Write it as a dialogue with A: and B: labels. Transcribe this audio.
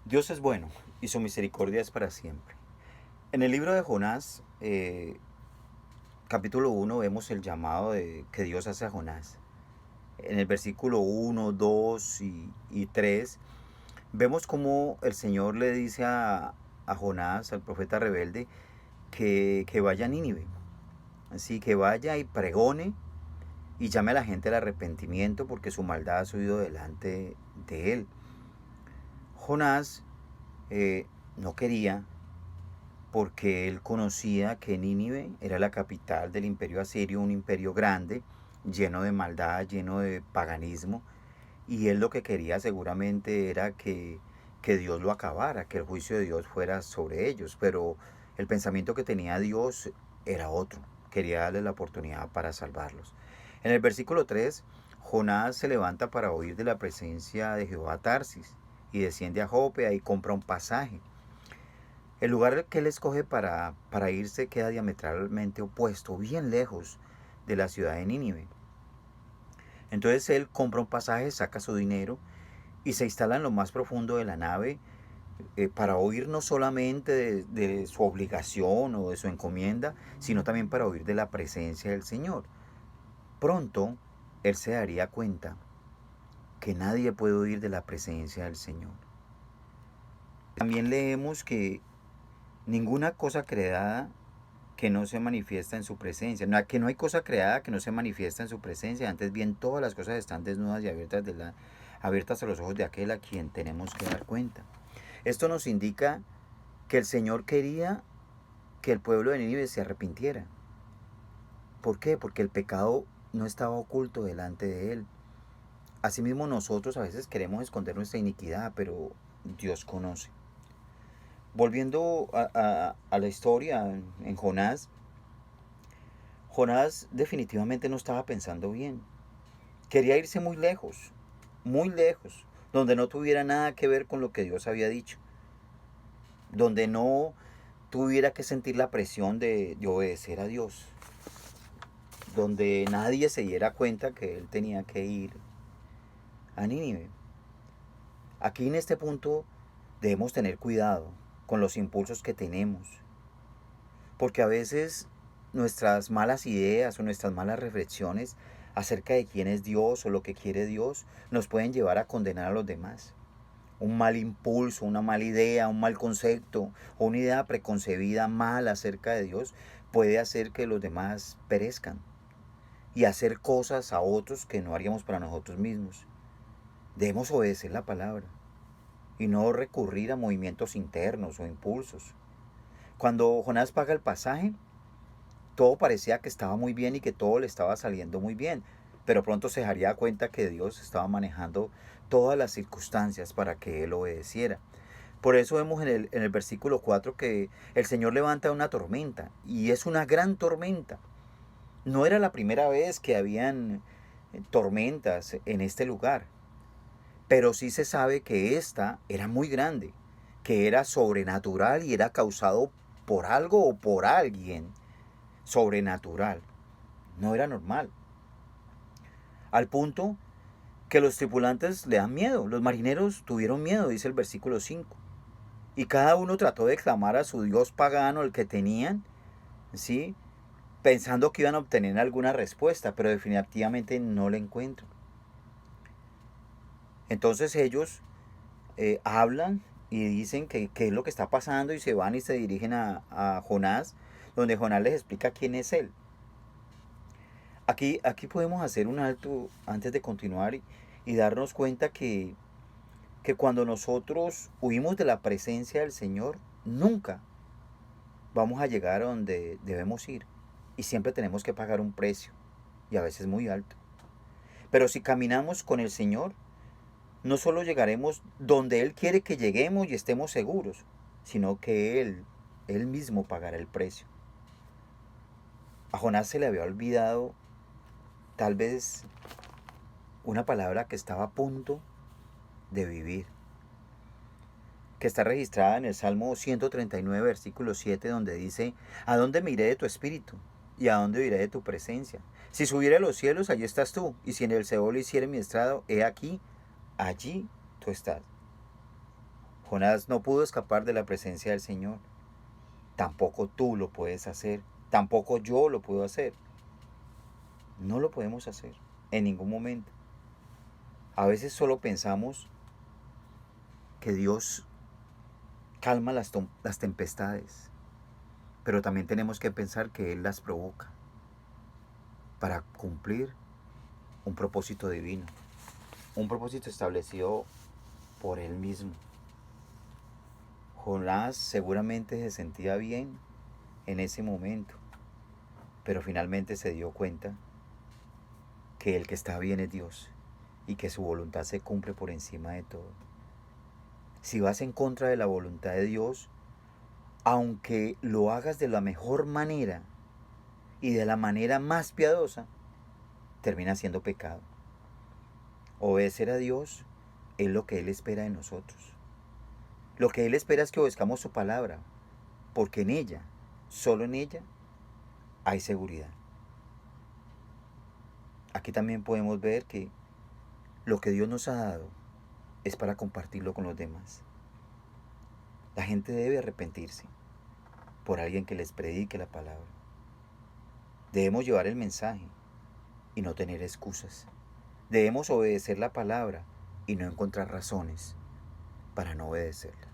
A: Dios es bueno y su misericordia es para siempre. En el libro de Jonás, capítulo 1, vemos el llamado que Dios hace a Jonás. En el versículo 1, 2 y 3, vemos cómo el Señor le dice a Jonás, al profeta rebelde, que vaya a Nínive. Así que vaya y pregone y llame a la gente al arrepentimiento porque su maldad ha subido delante de él. Jonás no quería, porque él conocía que Nínive era la capital del imperio asirio, un imperio grande, lleno de maldad, lleno de paganismo, y él lo que quería seguramente era que Dios lo acabara, que el juicio de Dios fuera sobre ellos, pero el pensamiento que tenía Dios era otro, quería darle la oportunidad para salvarlos. En el versículo 3, Jonás se levanta para huir de la presencia de Jehová a Tarsis y desciende a Jope, ahí compra un pasaje. El lugar que él escoge para irse queda diametralmente opuesto, bien lejos de la ciudad de Nínive. Entonces él compra un pasaje, saca su dinero y se instala en lo más profundo de la nave para huir no solamente de su obligación o de su encomienda, sino también para huir de la presencia del Señor. Pronto él se daría cuenta que nadie puede huir de la presencia del Señor. También leemos que ninguna cosa creada que no se manifiesta en su presencia, que no hay cosa creada que no se manifiesta en su presencia, antes bien todas las cosas están desnudas y abiertas a los ojos de aquel a quien tenemos que dar cuenta. Esto nos indica que el Señor quería que el pueblo de Nínive se arrepintiera. ¿Por qué? Porque el pecado no estaba oculto delante de él. Asimismo nosotros a veces queremos esconder nuestra iniquidad, pero Dios conoce. Volviendo a la historia en Jonás, Jonás definitivamente no estaba pensando bien. Quería irse muy lejos, donde no tuviera nada que ver con lo que Dios había dicho, donde no tuviera que sentir la presión de obedecer a Dios, donde nadie se diera cuenta que él tenía que ir a Nínive. Aquí en este punto debemos tener cuidado con los impulsos que tenemos, porque a veces nuestras malas ideas o nuestras malas reflexiones acerca de quién es Dios o lo que quiere Dios nos pueden llevar a condenar a los demás. Un mal impulso, una mala idea, un mal concepto o una idea preconcebida mal acerca de Dios puede hacer que los demás perezcan y hacer cosas a otros que no haríamos para nosotros mismos. Debemos obedecer la palabra y no recurrir a movimientos internos o impulsos. Cuando Jonás paga el pasaje, todo parecía que estaba muy bien y que todo le estaba saliendo muy bien, pero pronto se daría cuenta que Dios estaba manejando todas las circunstancias para que él obedeciera. Por eso vemos en el versículo 4 que el Señor levanta una tormenta, y es una gran tormenta. No era la primera vez que habían tormentas en este lugar, pero sí se sabe que esta era muy grande, que era sobrenatural y era causado por algo o por alguien sobrenatural. No era normal. Al punto que los tripulantes le dan miedo. Los marineros tuvieron miedo, dice el versículo 5. Y cada uno trató de clamar a su dios pagano, el que tenían, ¿sí? Pensando que iban a obtener alguna respuesta, pero definitivamente no la encuentran. Entonces ellos hablan y dicen que qué es lo que está pasando y se van y se dirigen a Jonás, donde Jonás les explica quién es él. Aquí podemos hacer un alto antes de continuar y darnos cuenta que cuando nosotros huimos de la presencia del Señor, nunca vamos a llegar a donde debemos ir. Y siempre tenemos que pagar un precio, y a veces muy alto. Pero si caminamos con el Señor, no solo llegaremos donde Él quiere que lleguemos y estemos seguros, sino que Él mismo pagará el precio. A Jonás se le había olvidado tal vez una palabra que estaba a punto de vivir, que está registrada en el Salmo 139, versículo 7, donde dice: ¿A dónde me iré de tu espíritu? ¿Y a dónde iré de tu presencia? Si subiere a los cielos, allí estás tú, y si en el Seol hiciere mi estrado, he aquí, allí tú estás. Jonás no pudo escapar de la presencia del Señor. Tampoco tú lo puedes hacer. Tampoco yo lo puedo hacer. No lo podemos hacer en ningún momento. A veces solo pensamos que Dios calma las tempestades, pero también tenemos que pensar que Él las provoca para cumplir un propósito divino, un propósito establecido por Él mismo. Jonás seguramente se sentía bien en ese momento, pero finalmente se dio cuenta que el que está bien es Dios y que su voluntad se cumple por encima de todo. Si vas en contra de la voluntad de Dios, aunque lo hagas de la mejor manera y de la manera más piadosa, termina siendo pecado. Obedecer a Dios es lo que Él espera de nosotros. Lo que Él espera es que obedezcamos su palabra, porque en ella, solo en ella, hay seguridad. Aquí también podemos ver que lo que Dios nos ha dado es para compartirlo con los demás. La gente debe arrepentirse por alguien que les predique la palabra. Debemos llevar el mensaje y no tener excusas. Debemos obedecer la palabra y no encontrar razones para no obedecerla.